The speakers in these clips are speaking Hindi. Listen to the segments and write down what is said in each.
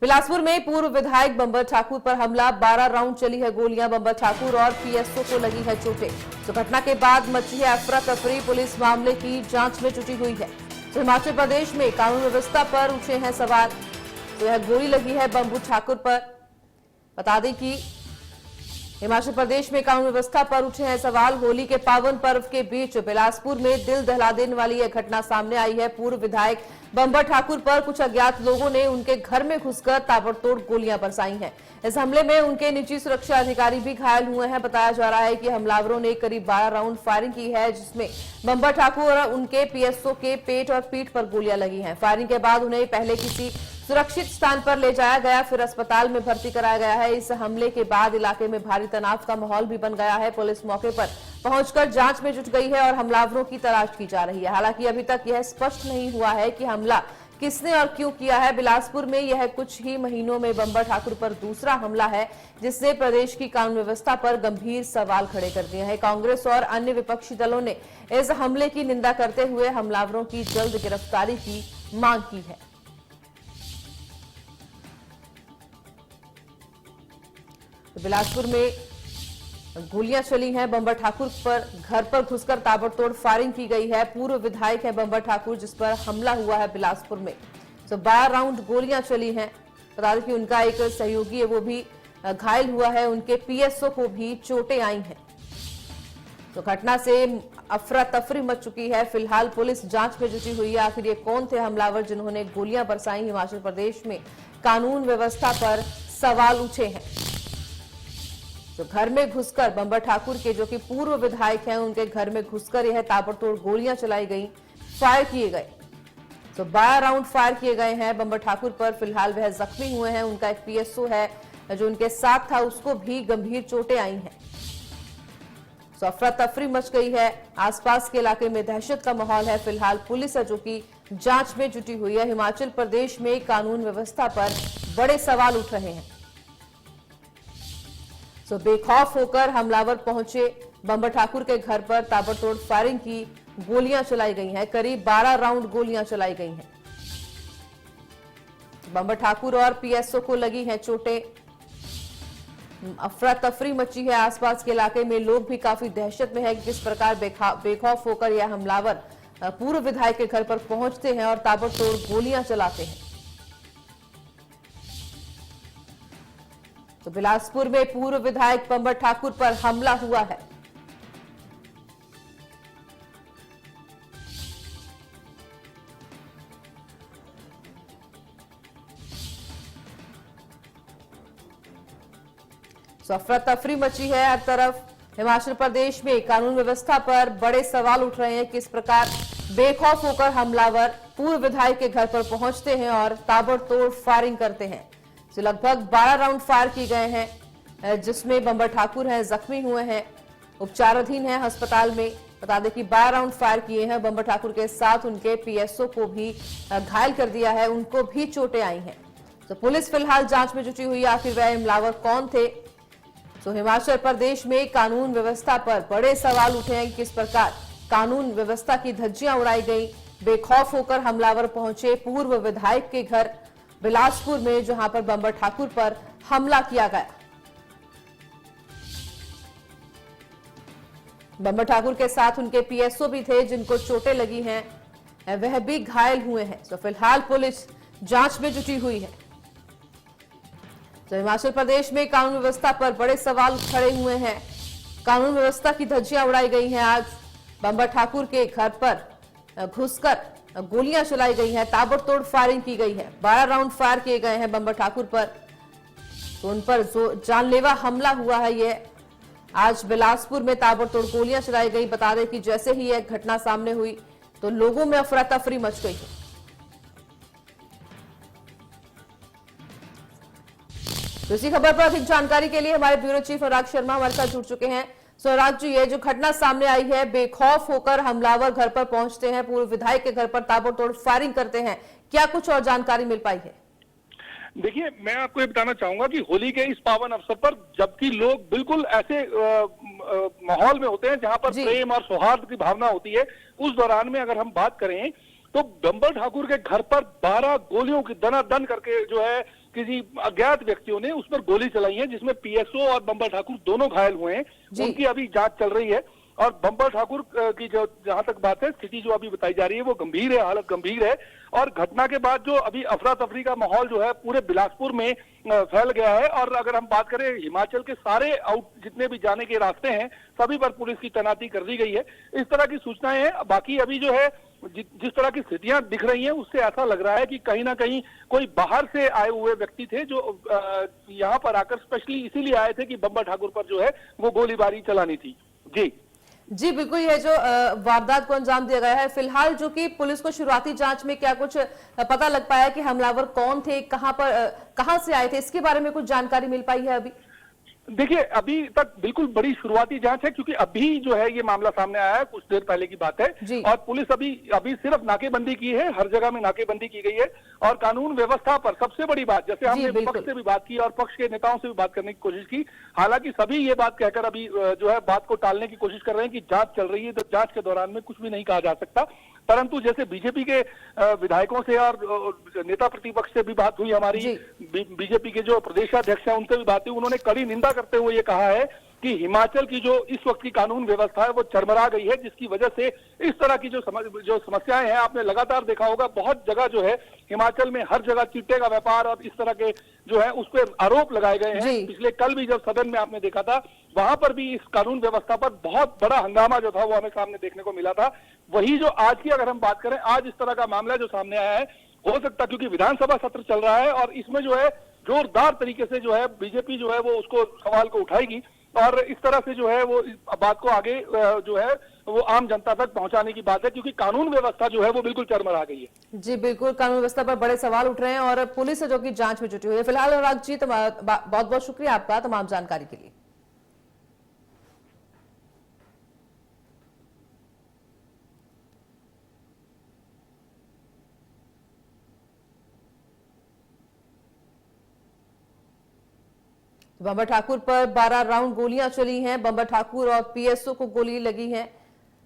बिलासपुर में पूर्व विधायक बंबर ठाकुर पर हमला, 12 राउंड चली है गोलियां, बंबर ठाकुर और पीएसओ को लगी है चोटें। तो घटना के बाद मची है अफरा तफरी, पुलिस मामले की जांच में जुटी हुई है। तो हिमाचल प्रदेश में कानून व्यवस्था पर उठे हैं सवाल। तो यह गोली लगी है बंबू ठाकुर पर। बता दें कि हिमाचल प्रदेश में कानून व्यवस्था पर उठे हैं सवाल। होली के पावन पर्व के बीच बिलासपुर में दिल दहला देने वाली यह घटना सामने आई है। पूर्व विधायक बंबर ठाकुर पर कुछ अज्ञात लोगों ने उनके घर में घुसकर ताबड़तोड़ गोलियां बरसाई हैं। इस हमले में उनके निजी सुरक्षा अधिकारी भी घायल हुए हैं। बताया जा रहा है कि हमलावरों ने करीब 12 राउंड फायरिंग की है, जिसमें बंबर ठाकुर और उनके पीएसओ के पेट और पीठ पर गोलियां लगी हैं। फायरिंग के बाद उन्हें पहले किसी सुरक्षित स्थान पर ले जाया गया, फिर अस्पताल में भर्ती कराया गया है। इस हमले के बाद इलाके में भारी तनाव का माहौल भी बन गया है। पुलिस मौके पर पहुंचकर जांच में जुट गई है और हमलावरों की तलाश की जा रही है। हालांकि अभी तक यह स्पष्ट नहीं हुआ है कि हमला किसने और क्यों किया है। बिलासपुर में यह कुछ ही महीनों में बंबर ठाकुर पर दूसरा हमला है, जिसने प्रदेश की कानून व्यवस्था पर गंभीर सवाल खड़े कर दिए हैं। कांग्रेस और अन्य विपक्षी दलों ने इस हमले की निंदा करते हुए हमलावरों की जल्द गिरफ्तारी की मांग की है। बिलासपुर में गोलियां चली हैं, बंबर ठाकुर पर घर पर घुसकर ताबड़तोड़ फायरिंग की गई है। पूर्व विधायक है बंबर ठाकुर, जिस पर हमला हुआ है बिलासपुर में। तो 12 राउंड गोलियां चली हैं। बता दें कि उनका एक सहयोगी है, वो भी घायल हुआ है। उनके पीएसओ को भी चोटें आई हैं। तो घटना से अफरा तफरी मच चुकी है। फिलहाल पुलिस जांच में जुटी हुई है। आखिर ये कौन थे हमलावर जिन्होंने गोलियां बरसाई। हिमाचल प्रदेश में कानून व्यवस्था पर सवाल उठे हैं। तो घर में घुसकर बंबर ठाकुर के, जो कि पूर्व विधायक हैं, उनके घर में घुसकर यह ताबड़तोड़ गोलियां चलाई गई, फायर किए गए। तो 12 राउंड फायर किए गए हैं बंबर ठाकुर पर। फिलहाल वह जख्मी हुए हैं। उनका एक पीएसओ है जो उनके साथ था, उसको भी गंभीर चोटें आई हैं। तो अफरा तफरी मच गई है। आसपास के इलाके में दहशत का माहौल है। फिलहाल पुलिस है जो कि जांच में जुटी हुई है। हिमाचल प्रदेश में कानून व्यवस्था पर बड़े सवाल उठ रहे हैं। तो बेखौफ होकर हमलावर पहुंचे बंबर ठाकुर के घर पर, ताबड़तोड़ फायरिंग की, गोलियां चलाई गई हैं। करीब 12 राउंड गोलियां चलाई गई हैं। बंबर ठाकुर और पीएसओ को लगी हैं चोटें। अफरा तफरी मची है। आसपास के इलाके में लोग भी काफी दहशत में है कि किस प्रकार बेखौफ होकर यह हमलावर पूर्व विधायक के घर पर पहुंचते हैं और ताबड़तोड़ गोलियां चलाते हैं। तो बिलासपुर में पूर्व विधायक बंबर ठाकुर पर हमला हुआ है। तो अफरा तफरी मची है हर तरफ। हिमाचल प्रदेश में कानून व्यवस्था पर बड़े सवाल उठ रहे हैं। किस प्रकार बेखौफ होकर हमलावर पूर्व विधायक के घर पर पहुंचते हैं और ताबड़तोड़ फायरिंग करते हैं। तो लगभग 12 राउंड फायर किए गए हैं, जिसमें बंबर ठाकुर हैं, जख्मी हुए हैं, उपचाराधीन हैं अस्पताल में। बता दें कि 12 राउंड फायर किए हैं। बंबर ठाकुर के साथ उनके पीएसओ को भी घायल कर दिया है, उनको भी चोटें आई हैं। तो पुलिस फिलहाल जांच में जुटी हुई है। आखिर वह हमलावर कौन थे। तो हिमाचल प्रदेश में कानून व्यवस्था पर बड़े सवाल उठे हैं। किस प्रकार कानून व्यवस्था की धज्जियां उड़ाई गई। बेखौफ होकर हमलावर पहुंचे पूर्व विधायक के घर बिलासपुर में, जहां पर बंबर ठाकुर पर हमला किया गया। बंबर ठाकुर के साथ उनके पीएसओ भी थे, जिनको चोटें लगी हैं, वह भी घायल हुए हैं। तो फिलहाल पुलिस जांच में जुटी हुई है। तो हिमाचल प्रदेश में कानून व्यवस्था पर बड़े सवाल खड़े हुए हैं। कानून व्यवस्था की धज्जियां उड़ाई गई हैं। आज बंबर ठाकुर के घर पर घुसकर गोलियां चलाई गई हैं, ताबड़तोड़ फायरिंग की गई है। 12 राउंड फायर किए गए हैं बंबर ठाकुर पर। तो उन पर जो जानलेवा हमला हुआ है, ये आज बिलासपुर में ताबड़तोड़ गोलियां चलाई गई। बता दें कि जैसे ही यह घटना सामने हुई तो लोगों में अफरा तफरी मच गई है। तो इसी खबर पर अधिक जानकारी के लिए हमारे ब्यूरो चीफ अनुराग शर्मा हमारे साथ जुड़ चुके हैं। अनुराग जी, ये जो घटना सामने आई है, बेखौफ होकर हमलावर घर पर पहुंचते हैं, पूर्व विधायक के घर पर ताबड़तोड़ फायरिंग करते हैं, क्या कुछ और जानकारी मिल पाई है? देखिए, मैं आपको ये बताना चाहूंगा कि होली के इस पावन अवसर पर जबकि लोग बिल्कुल ऐसे माहौल में होते हैं जहां पर प्रेम और सौहार्द की भावना होती है, उस दौरान में अगर हम बात करें तो बंबर ठाकुर के घर पर 12 गोलियों की दनादन करके जो है किसी अज्ञात व्यक्तियों ने उस पर गोली चलाई है, जिसमें पीएसओ और बम्बर ठाकुर दोनों घायल हुए हैं। उनकी अभी जांच चल रही है और बम्बर ठाकुर की जो जहां तक बात है, स्थिति जो अभी बताई जा रही है वो गंभीर है, हालत गंभीर है। और घटना के बाद जो अभी अफरा तफरी का माहौल जो है पूरे बिलासपुर में फैल गया है। और अगर हम बात करें हिमाचल के सारे जितने भी जाने के रास्ते हैं सभी पर पुलिस की तैनाती कर दी गई है। इस तरह की सूचनाएं हैं। बाकी अभी जो है जिस तरह की स्थितियां दिख रही हैं उससे ऐसा लग रहा है कि कहीं ना कहीं कोई बाहर से आए हुए व्यक्ति थे जो यहाँ पर आकर स्पेशली इसीलिए आए थे कि बम्बर ठाकुर पर जो है वो गोलीबारी चलानी थी। जी बिल्कुल, ये जो वारदात को अंजाम दिया गया है, फिलहाल जो कि पुलिस को शुरुआती जांच में क्या कुछ पता लग पाया कि हमलावर कौन थे, कहां से आए थे, इसके बारे में कुछ जानकारी मिल पाई है अभी? देखिए अभी तक बिल्कुल बड़ी शुरुआती जांच है, क्योंकि अभी जो है ये मामला सामने आया है, कुछ देर पहले की बात है। और पुलिस अभी सिर्फ नाकेबंदी की है, हर जगह में नाकेबंदी की गई है। और कानून व्यवस्था पर सबसे बड़ी बात, जैसे हमने विपक्ष से भी बात की और पक्ष के नेताओं से भी बात करने की कोशिश की, हालांकि सभी ये बात कहकर अभी जो है बात को टालने की कोशिश कर रहे हैं कि जांच चल रही है, तो जांच के दौरान में कुछ भी नहीं कहा जा सकता। परंतु जैसे बीजेपी के विधायकों से और नेता प्रतिपक्ष से भी बात हुई हमारी, बीजेपी के जो प्रदेशाध्यक्ष हैं उनसे भी बात हुई, उन्होंने कड़ी निंदा करते हुए ये कहा है कि हिमाचल की जो इस वक्त की कानून व्यवस्था है वो चरमरा गई है, जिसकी वजह से इस तरह की जो समस्याएं हैं, आपने लगातार देखा होगा बहुत जगह जो है हिमाचल में हर जगह चिट्टे का व्यापार और इस तरह के जो है उस पर आरोप लगाए गए हैं। पिछले कल भी जब सदन में आपने देखा था, वहां पर भी इस कानून व्यवस्था पर बहुत बड़ा हंगामा जो था वो हमें सामने देखने को मिला था। वही जो आज की अगर हम बात करें, आज इस तरह का मामला जो सामने आया है, हो सकता क्योंकि विधानसभा सत्र चल रहा है और इसमें जो है जोरदार तरीके से जो है बीजेपी जो है वो उसको सवाल को उठाएगी और इस तरह से जो है वो बात को आगे जो है वो आम जनता तक पहुंचाने की बात है, क्योंकि कानून व्यवस्था जो है वो बिल्कुल चरमरा गई है। जी बिल्कुल, कानून व्यवस्था पर बड़े सवाल उठ रहे हैं और पुलिस जो की जांच में जुटी हुई है। फिलहाल अनुराग जी बहुत बहुत शुक्रिया आपका तमाम जानकारी के लिए। बम्बर ठाकुर पर 12 राउंड गोलियां चली हैं। बम्बर ठाकुर और पीएसओ को गोली लगी है।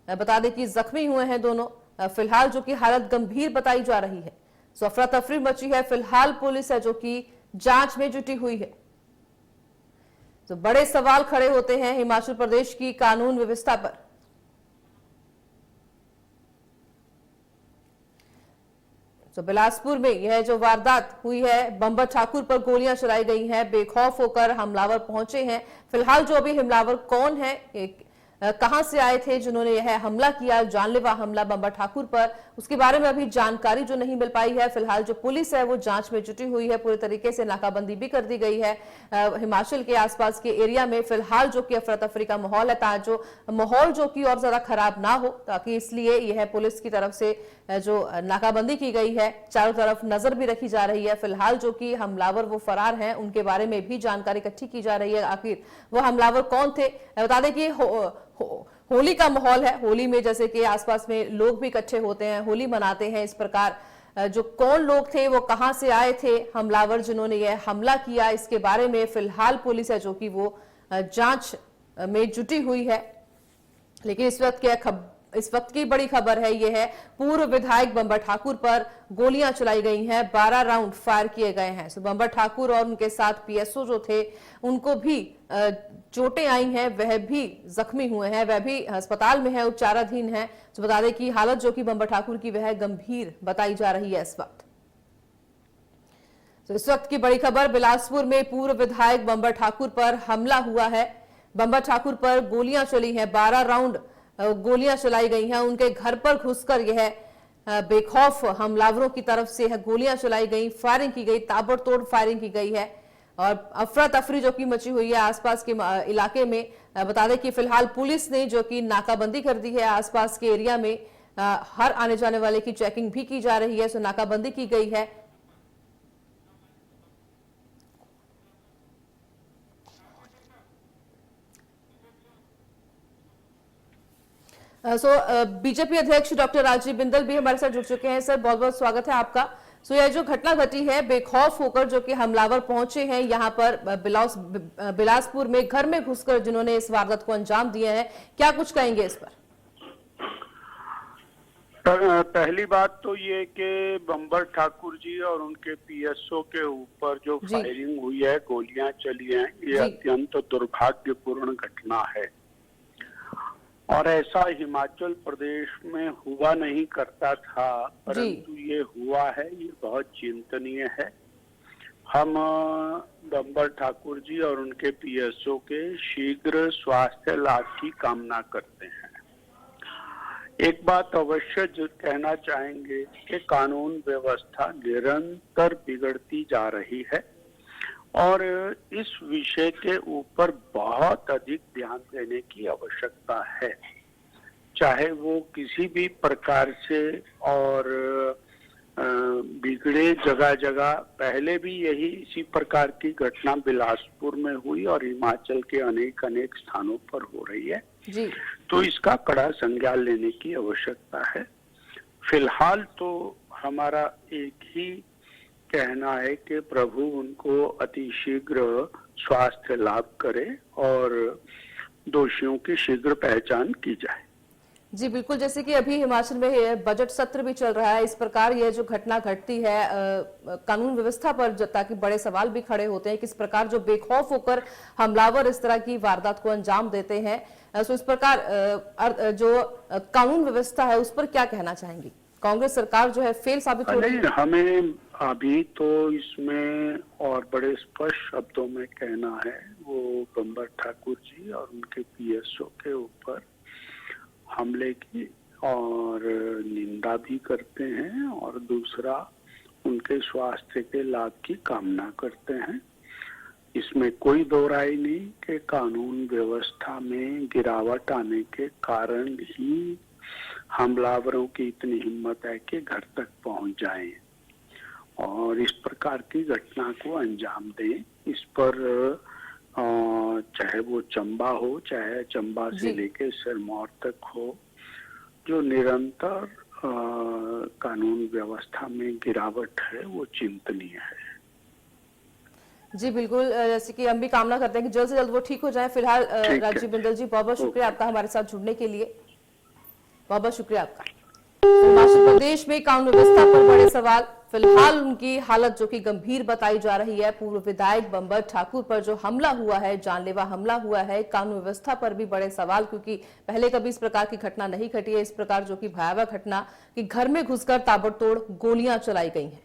बता दें कि जख्मी हुए हैं दोनों। फिलहाल जो कि हालत गंभीर बताई जा रही है। सो अफरा तफरी मची है। फिलहाल पुलिस है जो कि जांच में जुटी हुई है। तो बड़े सवाल खड़े होते हैं हिमाचल प्रदेश की कानून व्यवस्था पर। तो बिलासपुर में यह जो वारदात हुई है, बम्बर ठाकुर पर गोलियां चलाई गई हैं, बेखौफ होकर हमलावर पहुंचे हैं। फिलहाल जो अभी हमलावर कौन है, कहां से आए थे जिन्होंने यह हमला किया, जानलेवा हमला बम्बर ठाकुर पर, उसके बारे में अभी जानकारी जो नहीं मिल पाई है। फिलहाल जो पुलिस है वो जांच में जुटी हुई है। पूरी तरीके से नाकाबंदी भी कर दी गई है हिमाचल के आसपास के एरिया में। फिलहाल जो कि अफरा तफरी का माहौल है, जो माहौल जो कि और ज्यादा खराब ना हो, ताकि इसलिए यह पुलिस की तरफ से जो नाकाबंदी की गई है, चारों तरफ नजर भी रखी जा रही है। फिलहाल जो कि हमलावर वो फरार हैं, उनके बारे में भी जानकारी इकट्ठी की जा रही है। आखिर वो हमलावर कौन थे? बता दें कि होली का माहौल है। होली में जैसे कि आसपास में लोग भी इकट्ठे होते हैं, होली मनाते हैं। इस प्रकार जो कौन लोग थे, वो कहां से आए थे हमलावर जिन्होंने यह हमला किया, इसके बारे में फिलहाल पुलिस है जो कि वो जांच में जुटी हुई है। लेकिन इस वक्त की बड़ी खबर है, यह है पूर्व विधायक बम्बर ठाकुर पर गोलियां चलाई गई हैं, 12 राउंड फायर किए गए हैं। सो बम्बर ठाकुर और उनके साथ पीएसओ जो थे उनको भी चोटें आई हैं, वह भी जख्मी हुए हैं, वह भी अस्पताल में है, उपचाराधीन है। तो बता दें कि हालत जो कि बम्बर ठाकुर की वह गंभीर बताई जा रही है इस वक्त। तो इस वक्त की बड़ी खबर, बिलासपुर में पूर्व विधायक बम्बर ठाकुर पर हमला हुआ है। बम्बर ठाकुर पर गोलियां चली हैं, 12 राउंड गोलियां चलाई गई हैं। उनके घर पर घुसकर यह बेखौफ हमलावरों की तरफ से गोलियां चलाई गई, फायरिंग की गई, ताबड़तोड़ फायरिंग की गई है और अफरा तफरी जो कि मची हुई है आसपास के इलाके में। बता दें कि फिलहाल पुलिस ने जो कि नाकाबंदी कर दी है आसपास के एरिया में, हर आने जाने वाले की चेकिंग भी की जा रही है। सो नाकाबंदी की गई है। बीजेपी अध्यक्ष डॉक्टर राजीव बिंदल भी हमारे साथ जुड़ चुके हैं। सर बहुत बहुत स्वागत है आपका। यह जो घटना घटी है, बेखौफ होकर जो कि हमलावर पहुंचे हैं यहाँ पर बिलासपुर में, घर में घुसकर जिन्होंने इस वारदात को अंजाम दिया है, क्या कुछ कहेंगे इस पर? पहली बात तो ये कि बम्बर ठाकुर जी और उनके पीएसओ के ऊपर जो फायरिंग हुई है, गोलियां चली हैं, ये अत्यंत दुर्भाग्यपूर्ण घटना है और ऐसा हिमाचल प्रदेश में हुआ नहीं करता था, परंतु ये हुआ है। ये बहुत चिंतनीय है। हम बम्बर ठाकुर जी और उनके पीएसओ के शीघ्र स्वास्थ्य लाभ की कामना करते हैं। एक बात अवश्य जो कहना चाहेंगे कि कानून व्यवस्था निरंतर बिगड़ती जा रही है और इस विषय के ऊपर बहुत अधिक ध्यान देने की आवश्यकता है, चाहे वो किसी भी प्रकार से। और बिगड़े जगह जगह पहले भी यही इसी प्रकार की घटना बिलासपुर में हुई और हिमाचल के अनेक स्थानों पर हो रही है जी। तो इसका कड़ा संज्ञान लेने की आवश्यकता है। फिलहाल तो हमारा एक ही कहना है कि प्रभु उनको अतिशीघ्र स्वास्थ्य लाभ करे और दोषियों की शीघ्र पहचान की जाए। जी बिल्कुल, जैसे कि अभी हिमाचल में बजट सत्र भी चल रहा है, इस प्रकार ये जो घटना घटती है कानून व्यवस्था पर, ताकि बड़े सवाल भी खड़े होते हैं। किस प्रकार जो बेखौफ होकर हमलावर इस तरह की वारदात को अंजाम देते हैं, सो इस प्रकार जो कानून व्यवस्था है उस पर क्या कहना चाहेंगी? कांग्रेस सरकार जो है फेल साबित हो रही है। हमें अभी तो इसमें और बड़े स्पष्ट शब्दों में कहना है, वो बम्बर ठाकुर जी और उनके पीएसओ के ऊपर हमले की और निंदा भी करते हैं और दूसरा उनके स्वास्थ्य के लाभ की कामना करते हैं। इसमें कोई दो राय नहीं कि कानून व्यवस्था में गिरावट आने के कारण ही हमलावरों की इतनी हिम्मत है कि घर तक पहुंच जाएं और इस प्रकार की घटना को अंजाम दें। इस पर चाहे वो चंबा हो, चाहे चंबा से लेके सिरमौर तक हो, जो निरंतर कानून व्यवस्था में गिरावट है वो चिंतनीय है। जी बिल्कुल, जैसे कि हम भी कामना करते हैं कि जल्द से जल्द वो ठीक हो जाए। फिलहाल राजीव बिंदल जी, बहुत बहुत शुक्रिया आपका हमारे साथ जुड़ने के लिए, बहुत बहुत शुक्रिया आपका। हिमाचल प्रदेश में कानून व्यवस्था पर बड़े सवाल, फिलहाल उनकी हालत जो कि गंभीर बताई जा रही है। पूर्व विधायक बम्बर ठाकुर पर जो हमला हुआ है, जानलेवा हमला हुआ है, कानून व्यवस्था पर भी बड़े सवाल, क्योंकि पहले कभी इस प्रकार की घटना नहीं घटी है। इस प्रकार जो कि भयावह घटना कि घर में घुसकर ताबड़तोड़ गोलियां चलाई गई हैं।